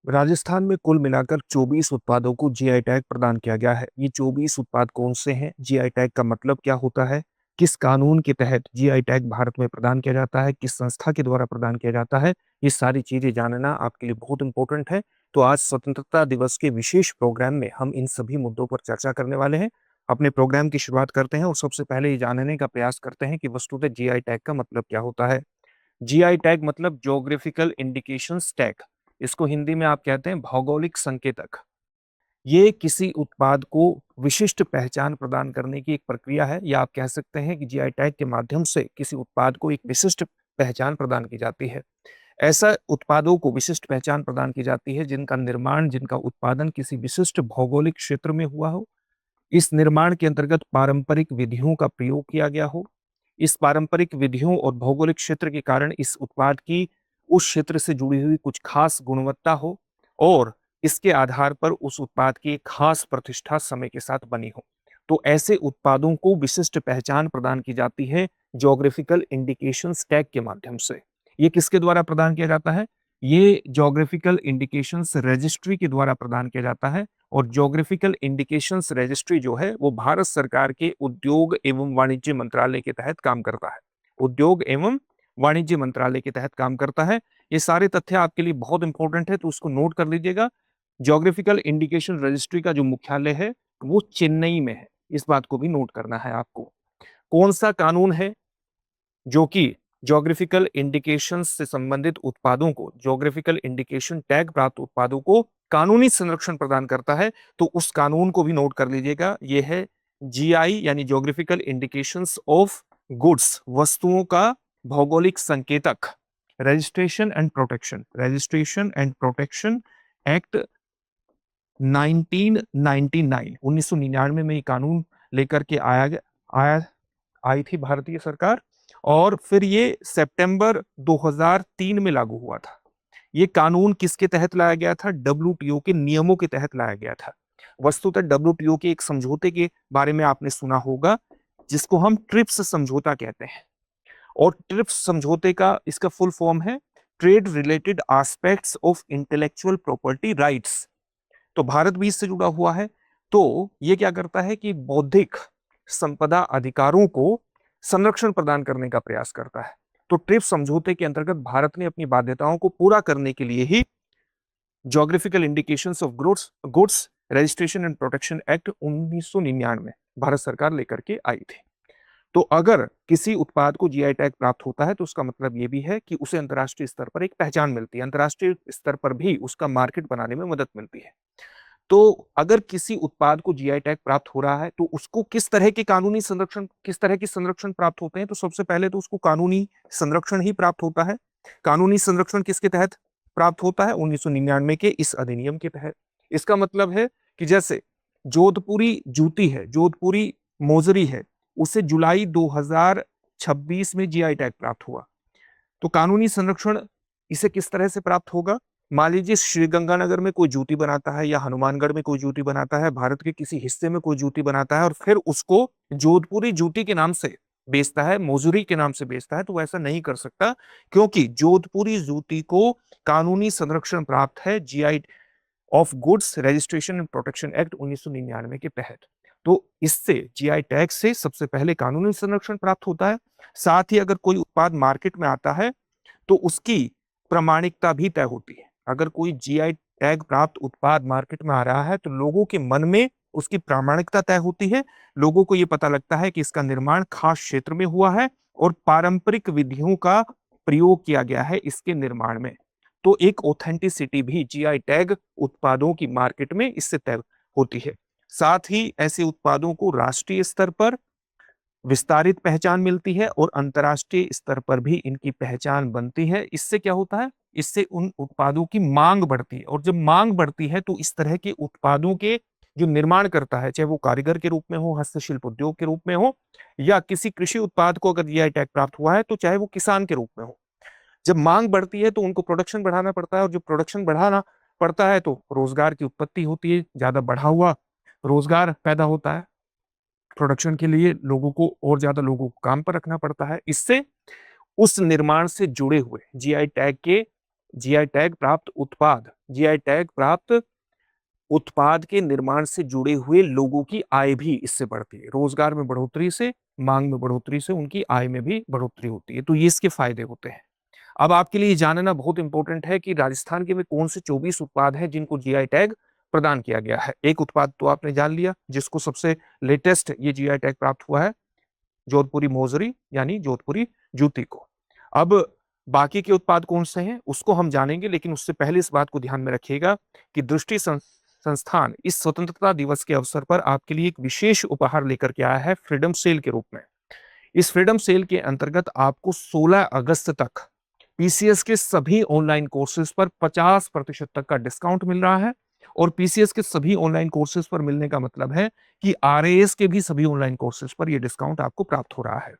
राजस्थान में कुल मिलाकर 24 उत्पादों को जीआई टैग प्रदान किया गया है। ये 24 उत्पाद कौन से हैं? जीआई टैग का मतलब क्या होता है? किस कानून के तहत जीआई टैग भारत में प्रदान किया जाता है? किस संस्था के द्वारा प्रदान किया जाता है? ये सारी चीजें जानना आपके लिए बहुत इंपॉर्टेंट है। तो आज स्वतंत्रता दिवस के विशेष प्रोग्राम में हम इन सभी मुद्दों पर चर्चा करने वाले हैं। अपने प्रोग्राम की शुरुआत करते हैं और सबसे पहले ये जानने का प्रयास करते हैं कि वस्तुतः जीआई टैग का मतलब क्या होता है। जीआई टैग मतलब ज्योग्राफिकल इंडिकेशंस टैग। इसको हिंदी में आप कहते हैं भौगोलिक संकेतक। ये किसी उत्पाद को विशिष्ट पहचान प्रदान करने की एक प्रक्रिया है, या आप कह सकते हैं कि जीआई टैग के माध्यम से किसी उत्पाद को एक विशिष्ट पहचान प्रदान की जाती है। ऐसा उत्पादों को विशिष्ट पहचान प्रदान की जाती है जिनका निर्माण, जिनका उत्पादन किसी विशिष्ट भौगोलिक क्षेत्र में हुआ हो। इस निर्माण के अंतर्गत पारंपरिक विधियों का प्रयोग किया गया हो। इस पारंपरिक विधियों और भौगोलिक क्षेत्र के कारण इस उत्पाद की उस क्षेत्र से जुड़ी हुई कुछ खास गुणवत्ता हो और इसके आधार पर उस उत्पाद की एक खास प्रतिष्ठा समय के साथ बनी हो। तो ऐसे उत्पादों को विशिष्ट पहचान प्रदान की जाती है ज्योग्राफिकल इंडिकेशंस टैग के माध्यम से। ये किसके द्वारा प्रदान किया जाता है? ये ज्योग्राफिकल इंडिकेशंस रजिस्ट्री के द्वारा प्रदान किया जाता है। और ज्योग्राफिकल इंडिकेशंस रजिस्ट्री जो है वो भारत सरकार के उद्योग एवं वाणिज्य मंत्रालय के तहत काम करता है। उद्योग एवं वाणिज्य मंत्रालय के तहत काम करता है। ये सारे तथ्य आपके लिए बहुत इंपॉर्टेंट है, तो उसको नोट कर लीजिएगा। ज्योग्राफिकल इंडिकेशन रजिस्ट्री का जो मुख्यालय है वो चेन्नई में है। इस बात को भी नोट करना है आपको। कौन सा कानून है जो कि ज्योग्राफिकल इंडिकेशंस से संबंधित उत्पादों को, ज्योग्राफिकल इंडिकेशन टैग प्राप्त उत्पादों को कानूनी संरक्षण प्रदान करता है? तो उस कानून को भी नोट कर लीजिएगा। यह है जीआई यानी ज्योग्राफिकल इंडिकेशंस ऑफ गुड्स, वस्तुओं का भौगोलिक संकेतक। रजिस्ट्रेशन एंड प्रोटेक्शन एक्ट 1999 में ये कानून लेकर के आया आई थी भारतीय सरकार, और फिर ये सितंबर 2003 में लागू हुआ था। ये कानून किसके तहत लाया गया था? डब्ल्यूटीओ के नियमों के तहत लाया गया था। वस्तुतः डब्ल्यूटीओ के एक समझौते के बारे में आपने सुना होगा जिसको हम ट्रिप्स समझौता कहते हैं। और ट्रिप्स समझौते का इसका फुल फॉर्म है trade related aspects of intellectual property rights. तो भारत भी इससे जुड़ा हुआ है। तो ये क्या करता है कि बौद्धिक संपदा अधिकारों को संरक्षण प्रदान करने का प्रयास करता है। तो ट्रिप्स समझौते के अंतर्गत भारत ने अपनी बाध्यताओं को पूरा करने के लिए ही geographical indications of goods registration and protection act 1999 Bharat सरकार लेकर के आई थी। तो अगर किसी उत्पाद को जीआई टैग प्राप्त होता है तो उसका मतलब ये भी है कि उसे अंतर्राष्ट्रीय स्तर पर एक पहचान मिलती है, अंतर्राष्ट्रीय स्तर पर भी उसका मार्केट बनाने में मदद मिलती है। तो अगर किसी उत्पाद को जीआई टैग प्राप्त हो रहा है तो उसको किस तरह के कानूनी संरक्षण, किस तरह के संरक्षण प्राप्त होते हैं? तो सबसे पहले तो उसको कानूनी संरक्षण ही प्राप्त होता है। कानूनी संरक्षण किसके तहत प्राप्त होता है? 1999 के इस अधिनियम के तहत। इसका मतलब है कि जैसे जोधपुरी जूती है, जोधपुरी मोजरी है, उसे जुलाई 2026 में जीआई टैग प्राप्त हुआ। तो कानूनी संरक्षण इसे किस तरह से प्राप्त होगा? मान लीजिए श्रीगंगानगर में कोई जूती बनाता है या हनुमानगढ़ में कोई जूती बनाता है, भारत के किसी हिस्से में कोई जूती बनाता है और फिर उसको जोधपुरी जूती के नाम से बेचता है, मोजरी के नाम से बेचता है, तो वैसा नहीं कर सकता क्योंकि जोधपुरी जूती को कानूनी संरक्षण प्राप्त है GI of goods registration and protection act 1999 के तहत। तो इससे जीआई टैग से सबसे पहले कानूनी संरक्षण प्राप्त होता है। साथ ही अगर कोई उत्पाद मार्केट में आता है तो उसकी प्रामाणिकता भी तय होती है। अगर कोई जीआई टैग प्राप्त उत्पाद मार्केट में आ रहा है तो लोगों के मन में उसकी प्रामाणिकता तय होती है। लोगों को यह पता लगता है कि इसका निर्माण खास क्षेत्र में हुआ है और पारंपरिक विधियों का प्रयोग किया गया है इसके निर्माण में। तो एक ऑथेंटिसिटी भी जीआई टैग उत्पादों की मार्केट में इससे तय होती है। साथ ही ऐसे उत्पादों को राष्ट्रीय स्तर पर विस्तारित पहचान मिलती है और अंतर्राष्ट्रीय स्तर पर भी इनकी पहचान बनती है। इससे क्या होता है? इससे उन उत्पादों की मांग बढ़ती है, और जब मांग बढ़ती है तो इस तरह के उत्पादों के जो निर्माण करता है, चाहे वो कारीगर के रूप में हो, हस्तशिल्प उद्योग के रूप में हो, या किसी कृषि उत्पाद को अगर जीआई टैग प्राप्त हुआ है तो चाहे वो किसान के रूप में हो, जब मांग बढ़ती है तो उनको प्रोडक्शन बढ़ाना पड़ता है, और जब प्रोडक्शन बढ़ाना पड़ता है तो रोजगार की उत्पत्ति होती है, ज्यादा बढ़ा हुआ रोजगार पैदा होता है। प्रोडक्शन के लिए लोगों को और ज्यादा लोगों को काम पर रखना पड़ता है। इससे उस निर्माण से जुड़े हुए जीआई टैग प्राप्त उत्पाद जीआई टैग प्राप्त उत्पाद के निर्माण से जुड़े हुए लोगों की आय भी इससे बढ़ती है। रोजगार में बढ़ोतरी से, मांग में बढ़ोतरी से उनकी आय में भी बढ़ोतरी होती है। तो ये इसके फायदे होते हैं। अब आपके लिए जानना बहुत इंपॉर्टेंट है कि राजस्थान के वे कौन से 24 उत्पाद हैं जिनको जीआई टैग प्रदान किया गया है। एक उत्पाद तो आपने जान लिया, जिसको सबसे लेटेस्ट ये जीआई टैग प्राप्त हुआ है, जोधपुरी मोजरी यानी जोधपुरी जूती को। अब बाकी के उत्पाद कौन से हैं उसको हम जानेंगे, लेकिन उससे पहले इस बात को ध्यान में रखिएगा कि दृष्टि संस्थान इस स्वतंत्रता दिवस के अवसर पर आपके लिए एक विशेष उपहार लेकर के आया है फ्रीडम सेल के रूप में। इस फ्रीडम सेल के अंतर्गत आपको 16 अगस्त तक पीसीएस के सभी ऑनलाइन कोर्सेज पर 50% तक का डिस्काउंट मिल रहा है। और पीसीएस के सभी ऑनलाइन कोर्सेज पर मिलने का मतलब है कि आरएएस के भी सभी ऑनलाइन कोर्सेज पर यह डिस्काउंट आपको प्राप्त हो रहा है।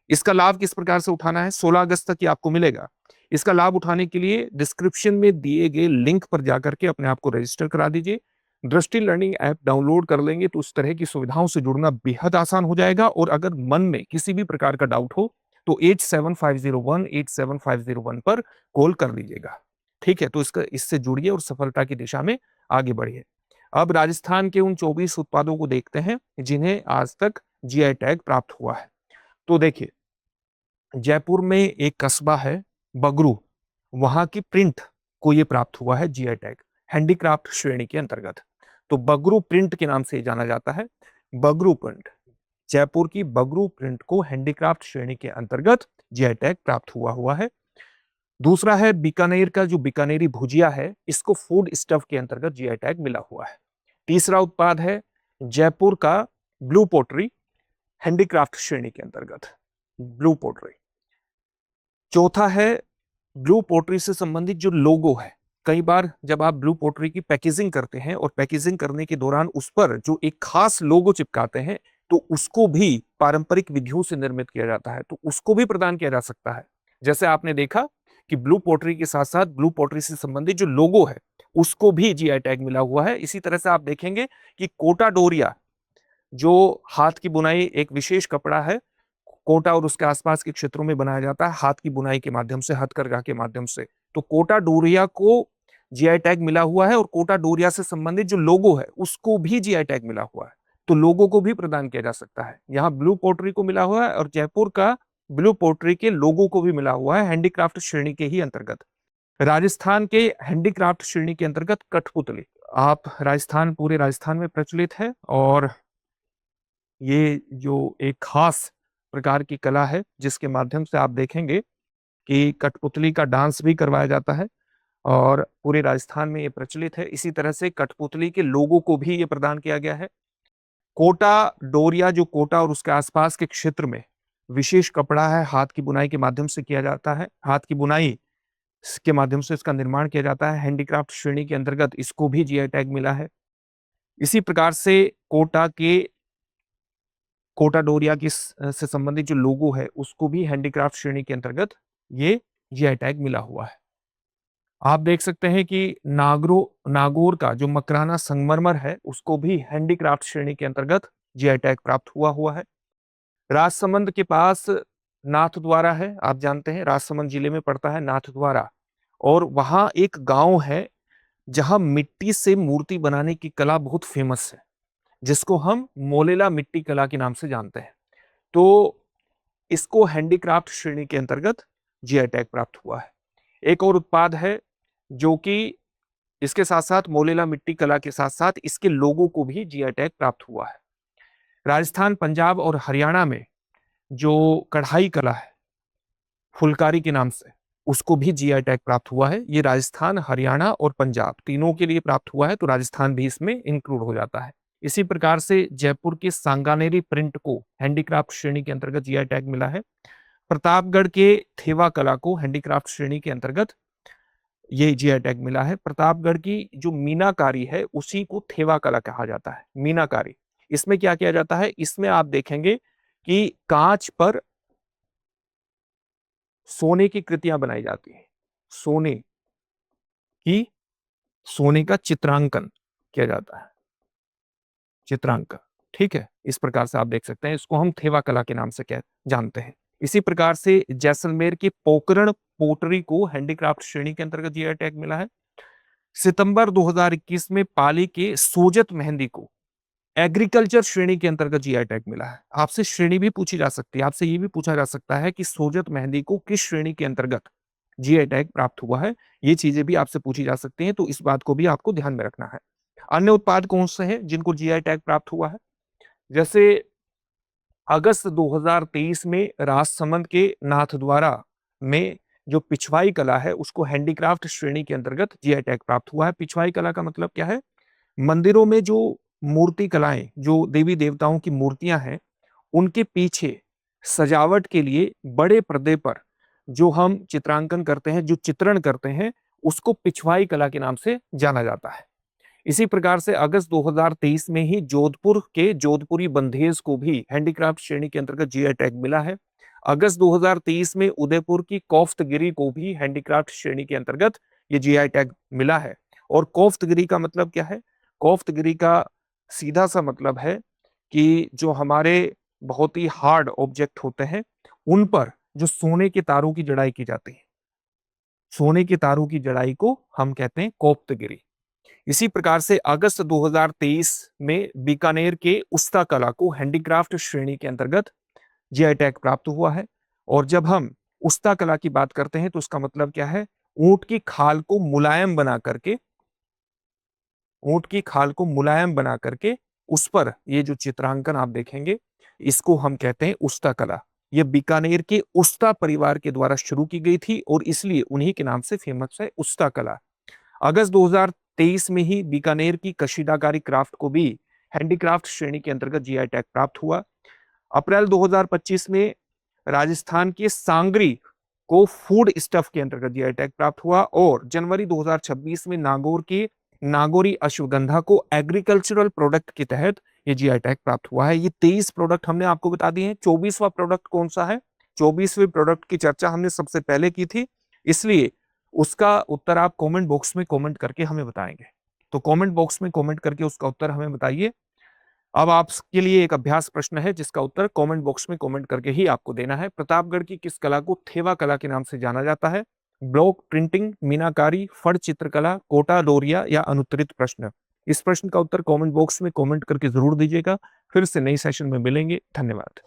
इसका लाभ किस प्रकार से उठाना है? 16 अगस्त तक ये आपको मिलेगा। इसका लाभ उठाने के लिए डिस्क्रिप्शन में दिए गए लिंक पर जाकर के अपने आप को रजिस्टर करा दीजिए। दृष्टि लर्निंग ऐप डाउनलोड कर लेंगे तो उस तरह की सुविधाओं से जुड़ना बेहद आसान हो जाएगा। और अगर मन में किसी भी प्रकार का डाउट हो तो 8750187501 पर कॉल कर लीजिएगा। ठीक है, तो इससे जुड़िए और सफलता की दिशा में आगे बढ़िए। अब राजस्थान के उन 24 उत्पादों को देखते हैं जिन्हें आज तक जीआई टैग प्राप्त हुआ है। तो देखिए, जयपुर में एक कस्बा है बगरू, वहां की प्रिंट को ये प्राप्त हुआ है जीआई टैग, हैंडीक्राफ्ट श्रेणी के अंतर्गत। तो बगरू प्रिंट के नाम से जाना जाता है। बगरू प्रिंट, जयपुर की बगरू प्रिंट को हैंडीक्राफ्ट श्रेणी के अंतर्गत जीआई टैग प्राप्त हुआ है। दूसरा है बीकानेर का जो बीकानेरी भुजिया है, इसको फूड स्टफ के अंतर्गत जीआई टैग मिला हुआ है। तीसरा उत्पाद है जयपुर का ब्लू पोट्री, हैंडीक्राफ्ट श्रेणी के अंतर्गत ब्लू पोट्री। चौथा है ब्लू पोट्री से संबंधित जो लोगो है, कई बार जब आप ब्लू पोट्री की पैकेजिंग करते हैं और पैकेजिंग करने के दौरान उस पर जो एक खास लोगो चिपकाते हैं, तो उसको भी पारंपरिक विधियों से निर्मित किया जाता है, तो उसको भी प्रदान किया जा सकता है। जैसे आपने देखा कि ब्लू पोट्री के साथ साथ ब्लू पोट्री से संबंधित जो लोगो है उसको भी जीआई टैग मिला हुआ है। इसी तरह से आप देखेंगे कि कोटा डोरिया, जो हाथ की बुनाई एक विशेष कपड़ा है, कोटा और उसके आसपास के क्षेत्रों में बनाया जाता है हाथ की बुनाई के माध्यम से, हथकरघा के माध्यम से। तो कोटा डोरिया को जीआई टैग मिला हुआ है और कोटा डोरिया से संबंधित जो लोगो है उसको भी जीआई टैग मिला हुआ है। तो लोगो को भी प्रदान किया जा सकता है। यहाँ ब्लू पोट्री को मिला हुआ है और जयपुर का ब्लू पोट्री के लोगो को भी मिला हुआ है, हैंडीक्राफ्ट श्रेणी के ही अंतर्गत। राजस्थान के हैंडीक्राफ्ट श्रेणी के अंतर्गत कठपुतली, आप राजस्थान, पूरे राजस्थान में प्रचलित है और ये जो एक खास प्रकार की कला है जिसके माध्यम से आप देखेंगे कि कठपुतली का डांस भी करवाया जाता है और पूरे राजस्थान में ये प्रचलित है। इसी तरह से कठपुतली के लोगों को भी ये प्रदान किया गया है। कोटा डोरिया, जो कोटा और उसके आसपास के क्षेत्र में विशेष कपड़ा है, हाथ की बुनाई के माध्यम से किया जाता है, हाथ की बुनाई के माध्यम से इसका निर्माण किया जाता है, हैंडीक्राफ्ट श्रेणी के अंतर्गत इसको भी जीआई टैग मिला है। इसी प्रकार से कोटा डोरिया की से संबंधित जो लोगो है उसको भी हैंडीक्राफ्ट श्रेणी के अंतर्गत ये जीआई टैग मिला हुआ है। आप देख सकते हैं कि नागौर का जो मकराना संगमरमर है उसको भी हैंडीक्राफ्ट श्रेणी के अंतर्गत जीआई टैग प्राप्त हुआ है। राजसमंद के पास नाथद्वारा है, आप जानते हैं राजसमंद जिले में पड़ता है नाथद्वारा, और वहां एक गांव है जहां मिट्टी से मूर्ति बनाने की कला बहुत फेमस है, जिसको हम मोलेला मिट्टी कला के नाम से जानते हैं। तो इसको हैंडीक्राफ्ट श्रेणी के अंतर्गत जीआई टैग प्राप्त हुआ है। एक और उत्पाद है जो कि इसके साथ साथ मोलेला मिट्टी कला के साथ साथ इसके लोगों को भी जीआई टैग प्राप्त हुआ है। राजस्थान, पंजाब और हरियाणा में जो कढ़ाई कला है फुलकारी के नाम से, उसको भी जीआई टैग प्राप्त हुआ है। ये राजस्थान, हरियाणा और पंजाब तीनों के लिए प्राप्त हुआ है, तो राजस्थान भी इसमें इंक्लूड हो जाता है। इसी प्रकार से जयपुर के सांगानेरी प्रिंट को हैंडीक्राफ्ट श्रेणी के अंतर्गत जीआई टैग मिला है। प्रतापगढ़ के थेवा कला को हैंडीक्राफ्ट श्रेणी के अंतर्गत ये जीआई टैग मिला है। प्रतापगढ़ की जो मीनाकारी है उसी को थेवा कला कहा जाता है। मीनाकारी, इसमें क्या किया जाता है, इसमें आप देखेंगे कि कांच पर सोने की कृतियां बनाई जाती है, सोने का चित्रांकन किया जाता है, चित्रांकन। ठीक है, इस प्रकार से आप देख सकते हैं, इसको हम थेवा कला के नाम से क्या जानते हैं। इसी प्रकार से जैसलमेर की पोकरण पोटरी को हैंडीक्राफ्ट श्रेणी के अंतर्गत जीआई टैग मिला है। सितंबर 2021 में पाली के सोजत मेहंदी को एग्रीकल्चर श्रेणी के अंतर्गत जीआई टैग मिला है। आपसे श्रेणी भी पूछी जा सकती है, आपसे ये भी पूछा जा सकता है कि सोजत मेहंदी को किस श्रेणी के अंतर्गत जीआई टैग प्राप्त हुआ है। ये चीजें भी आपसे पूछी जा सकती हैं, तो इस बात को भी आपको ध्यान में रखना है। अन्य उत्पाद कौन से हैं जिनको जीआई टैग प्राप्त हुआ है? जैसे अगस्त 2023 में राजसमंद के नाथद्वारा में जो पिछवाई कला है उसको हैंडीक्राफ्ट श्रेणी के अंतर्गत जीआई टैग प्राप्त हुआ है। पिछवाई कला का मतलब क्या है? मंदिरों में जो मूर्ति कलाएं, जो देवी देवताओं की मूर्तियां हैं, उनके पीछे सजावट के लिए बड़े पर्दे पर जो हम चित्रांकन करते हैं, जो चित्रण करते हैं, उसको पिछवाई कला के नाम से जाना जाता है। इसी प्रकार से अगस्त 2023 में ही जोधपुर के जोधपुरी बंधेज को भी हैंडीक्राफ्ट श्रेणी के अंतर्गत जीआई टैग मिला है। अगस्त 2023 में उदयपुर की कोफ्तगिरी को भी हैंडीक्राफ्ट श्रेणी के अंतर्गत ये जीआई टैग मिला है। और कोफ्तगिरी का मतलब क्या है? कोफ्तगिरी का सीधा सा मतलब है कि जो हमारे बहुत ही हार्ड ऑब्जेक्ट होते हैं, उन पर जो सोने के तारों की जड़ाई की जाती है, सोने के तारों की जड़ाई को हम कहते हैं कोफ्तगिरी। इसी प्रकार से अगस्त 2023 में बीकानेर के उस्ता कला को हैंडीक्राफ्ट श्रेणी के अंतर्गत जीआई टैग प्राप्त हुआ है। और जब हम उस्ता कला की बात करते हैं तो उसका मतलब क्या है? ऊंट की खाल को मुलायम बना करके, ऊंट की खाल को मुलायम बना करके उस पर ये जो चित्रांकन आप देखेंगे, इसको हम कहते हैं उस्ता कला। ये बीकानेर के उस्ता परिवार के द्वारा शुरू की गई थी और इसलिए उन्हीं के नाम से फेमस है उस्ता कला। अगस्त 2023 में ही बीकानेर की कशीदाकारी क्राफ्ट को भी हैंडीक्राफ्ट श्रेणी के अंतर्गत जीआई टैग प्राप्त हुआ। अप्रैल 2025 में राजस्थान के सांगरी को फूड स्टफ के अंतर्गत जीआई टैग प्राप्त हुआ और जनवरी 2026 में नागौर के नागौरी अश्वगंधा को एग्रीकल्चरल प्रोडक्ट के तहत ये जीआई टैग प्राप्त हुआ है। ये 23 प्रोडक्ट हमने आपको बता दिए हैं। 24वां प्रोडक्ट कौन सा है? 24वें प्रोडक्ट की चर्चा हमने सबसे पहले की थी, इसलिए उसका उत्तर आप कमेंट बॉक्स में कमेंट करके हमें बताएंगे। तो कमेंट बॉक्स में कमेंट करके उसका उत्तर हमें बताइए। अब आपके लिए एक अभ्यास प्रश्न है जिसका उत्तर कमेंट बॉक्स में कमेंट करके ही आपको देना है। प्रतापगढ़ की किस कला को थेवा कला के नाम से जाना जाता है? ब्लॉक प्रिंटिंग, मीनाकारी, फड़ चित्रकला, कोटा लोरिया या अनुत्तरित प्रश्न? इस प्रश्न का उत्तर कमेंट बॉक्स में कमेंट करके जरूर दीजिएगा। फिर से नई सेशन में मिलेंगे। धन्यवाद।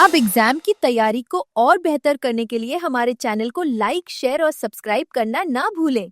अब एग्जाम की तैयारी को और बेहतर करने के लिए हमारे चैनल को लाइक, शेयर और सब्सक्राइब करना ना भूलें।